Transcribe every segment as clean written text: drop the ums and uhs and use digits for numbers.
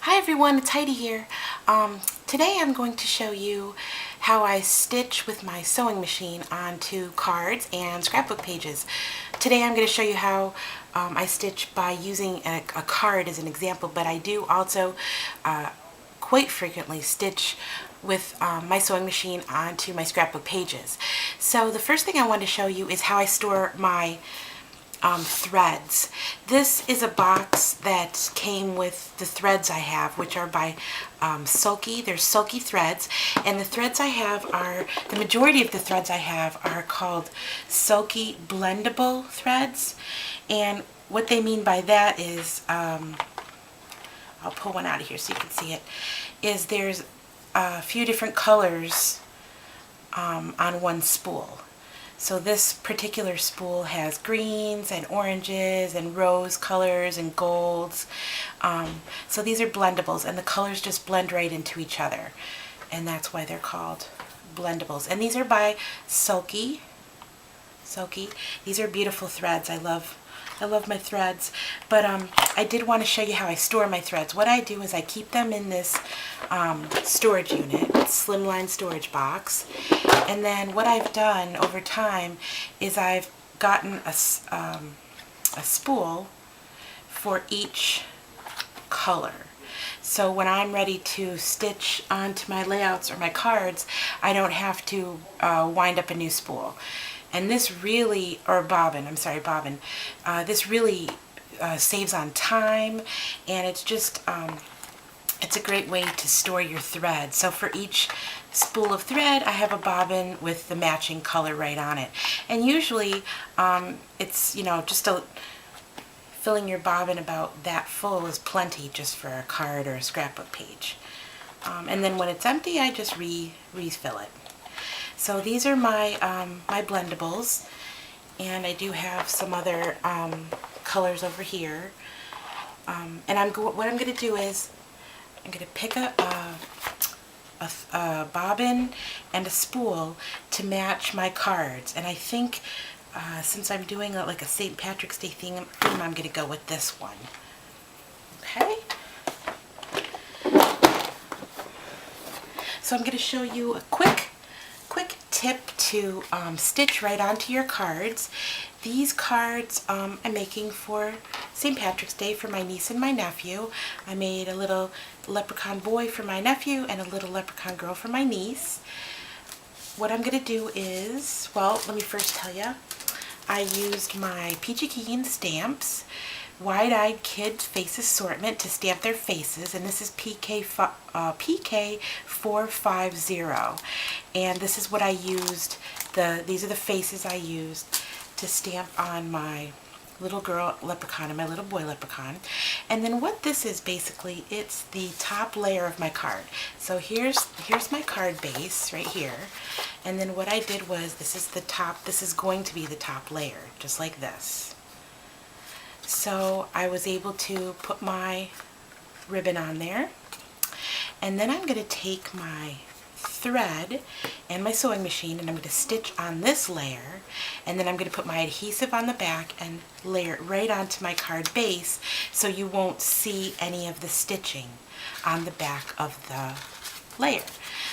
Hi everyone, it's Heidi here. Today I'm going to show you how I stitch with my sewing machine onto cards and scrapbook pages. Today I'm going to show you how I stitch by using a card as an example, but I do also quite frequently stitch with my sewing machine onto my scrapbook pages. So the first thing I want to show you is how I store my threads. This is a box that came with the threads I have, which are by Sulky. They're Sulky threads, and the threads I have are, the majority of the threads I have are called Sulky blendable threads, and what they mean by that is, I'll pull one out of here so you can see it, is there's a few different colors on one spool. So this particular spool has greens and oranges and rose colors and golds. So these are blendables, and the colors just blend right into each other. And that's why they're called blendables. And these are by Sulky. These are beautiful threads. I love my threads. But I did want to show you how I store my threads. What I do is I keep them in this storage unit, slimline storage box. And then what I've done over time is I've gotten a spool for each color. So when I'm ready to stitch onto my layouts or my cards, I don't have to wind up a new spool. And this really, or bobbin, I'm sorry, bobbin, this really saves on time, and it's just, it's a great way to store your thread. So for each spool of thread, I have a bobbin with the matching color right on it. And usually, it's, you know, just filling your bobbin about that full is plenty just for a card or a scrapbook page. And then when it's empty, I just refill it. So these are my my blendables, and I do have some other colors over here. And what I'm going to do is I'm going to pick a bobbin and a spool to match my cards. And I think since I'm doing like a St. Patrick's Day theme, I'm going to go with this one. Okay. So I'm going to show you a quick tip to stitch right onto your cards. These cards I'm making for St. Patrick's Day for my niece and my nephew. I made a little leprechaun boy for my nephew and a little leprechaun girl for my niece. What I'm going to do is, well, let me first tell you, I used my Peachy Keen stamps, Wide-Eyed Kids Face Assortment to stamp their faces, and this is PK450, and this is what I used. These are the faces I used to stamp on my little girl leprechaun and my little boy leprechaun. And then what this is basically, it's the top layer of my card. So here's my card base right here, and then what I did was, this is the top, this is going to be the top layer, just like this. So I was able to put my ribbon on there, and then I'm going to take my thread and my sewing machine, and I'm going to stitch on this layer, and then I'm going to put my adhesive on the back and layer it right onto my card base, so you won't see any of the stitching on the back of the layer.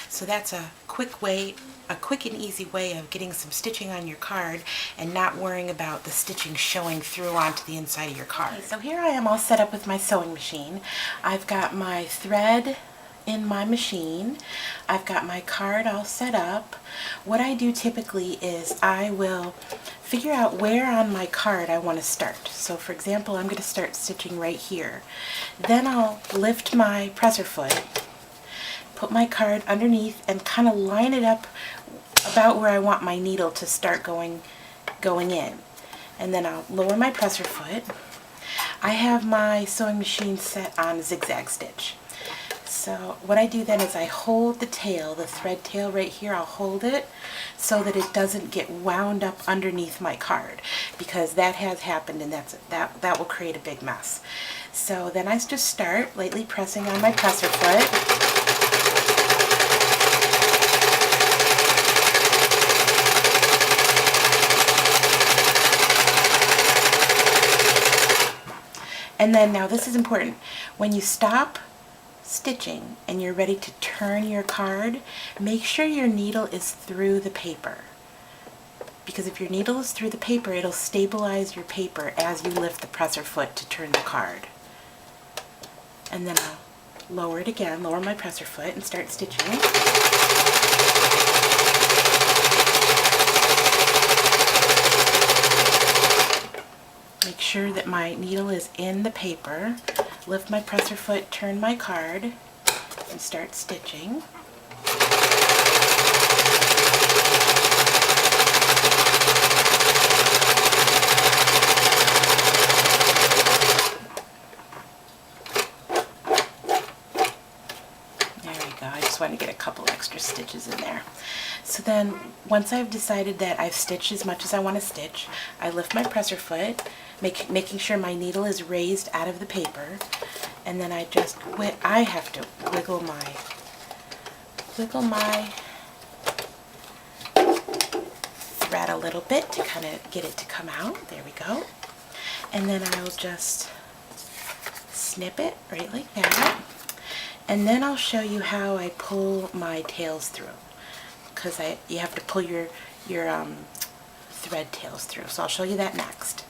So that's a quick and easy way of getting some stitching on your card and not worrying about the stitching showing through onto the inside of your card. Okay, so here I am all set up with my sewing machine. I've got my thread in my machine. I've got my card all set up. What I do typically is I will figure out where on my card I want to start. So for example, I'm going to start stitching right here. Then I'll lift my presser foot, put my card underneath, and kind of line it up about where I want my needle to start going in. And then I'll lower my presser foot. I have my sewing machine set on zigzag stitch. So what I do then is I hold the tail, the thread tail right here, I'll hold it so that it doesn't get wound up underneath my card, because that has happened, and that will create a big mess. So then I just start lightly pressing on my presser foot. And then now this is important. When you stop stitching and you're ready to turn your card, make sure your needle is through the paper. Because if your needle is through the paper, it'll stabilize your paper as you lift the presser foot to turn the card. And then I'll lower it again, lower my presser foot and start stitching. Make sure that my needle is in the paper. Lift my presser foot, turn my card, and start stitching. There we go. I just want to get a couple extra stitches in there. So then, once I've decided that I've stitched as much as I want to stitch, I lift my presser foot, making sure my needle is raised out of the paper, and then I have to wiggle my thread a little bit to kind of get it to come out. There we go. And then I'll just snip it right like that. And then I'll show you how I pull my tails through, because you have to pull your thread tails through. So I'll show you that next.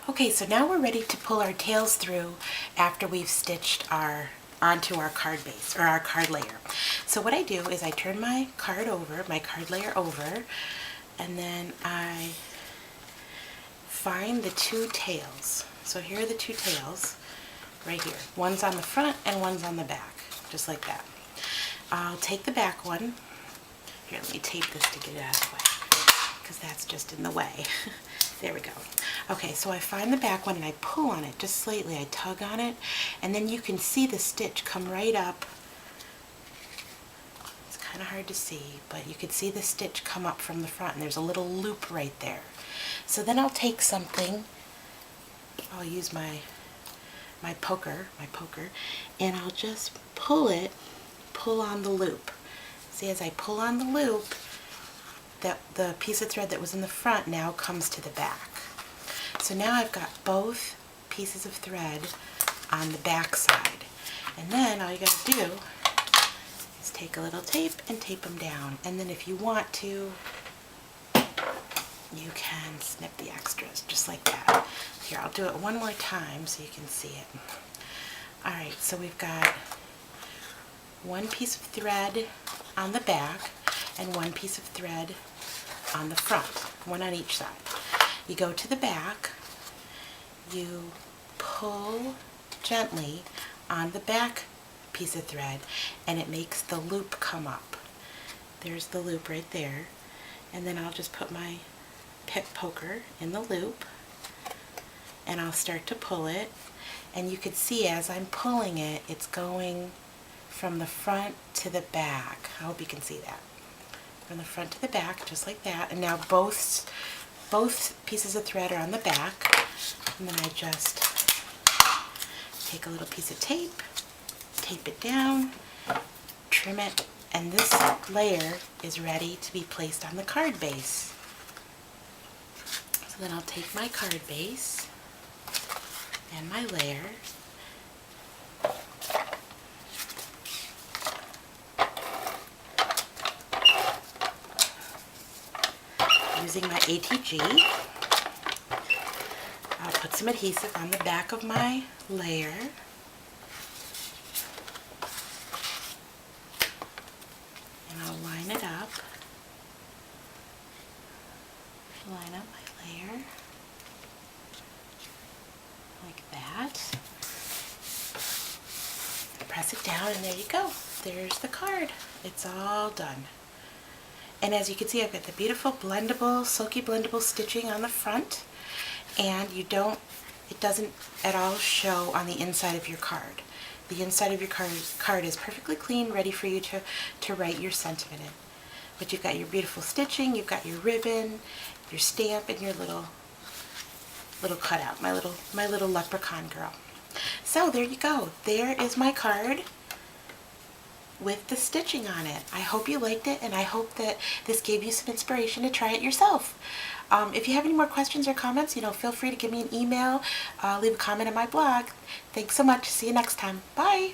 Okay, so now we're ready to pull our tails through after we've stitched onto our card base, or our card layer. So what I do is I turn my card layer over, and then I find the two tails. So here are the two tails, right here. One's on the front and one's on the back, just like that. I'll take the back one. Here, let me tape this to get it out of the way, because that's just in the way. There we go. Okay, so I find the back one and I pull on it just slightly. I tug on it, and then you can see the stitch come right up. It's kind of hard to see, but you can see the stitch come up from the front, and there's a little loop right there. So then I'll take something, I'll use my poker, and I'll just pull on the loop. See, as I pull on the loop, the piece of thread that was in the front now comes to the back. So now I've got both pieces of thread on the back side. And then all you got to do is take a little tape and tape them down. And then if you want to, you can snip the extras just like that. Here, I'll do it one more time so you can see it. Alright, so we've got one piece of thread on the back and one piece of thread on the front, one on each side. You go to the back, you pull gently on the back piece of thread, and it makes the loop come up. There's the loop right there, and then I'll just put my poker in the loop, and I'll start to pull it, and you can see as I'm pulling it, it's going from the front to the back. I hope you can see that. From the front to the back, just like that. And now both pieces of thread are on the back. And then I just take a little piece of tape, tape it down, trim it, and this layer is ready to be placed on the card base. So then I'll take my card base and my layer, using my ATG, I'll put some adhesive on the back of my layer, and I'll line it up, line up my layer like that, press it down, and there you go. There's the card. It's all done. And as you can see, I've got the beautiful blendable, silky blendable stitching on the front, and it doesn't at all show on the inside of your card. The inside of your card is perfectly clean, ready for you to write your sentiment in. But you've got your beautiful stitching, you've got your ribbon, your stamp, and your little cutout, my little leprechaun girl. So there you go. There is my card. with the stitching on it. I hope you liked it, and I hope that this gave you some inspiration to try it yourself. If you have any more questions or comments, feel free to give me an email, leave a comment on my blog. Thanks so much. See you next time. Bye.